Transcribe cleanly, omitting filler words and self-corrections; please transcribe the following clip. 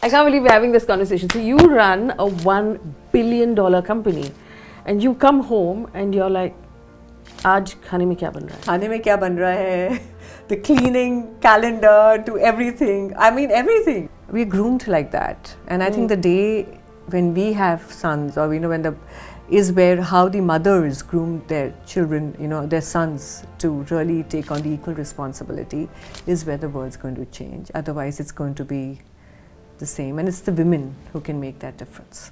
I can't believe we're having this conversation. So you run a $1 billion company and you come home and you're like, आज खाने में क्या बन रहा है? खाने में क्या बन रहा है? The cleaning, calendar, to everything. I mean everything. We're groomed like that. And I think the day when we have sons, or when the is where how the mothers groom their children, their sons to really take on the equal responsibility, is where the world's going to change. Otherwise it's going to be the same, and it's the women who can make that difference.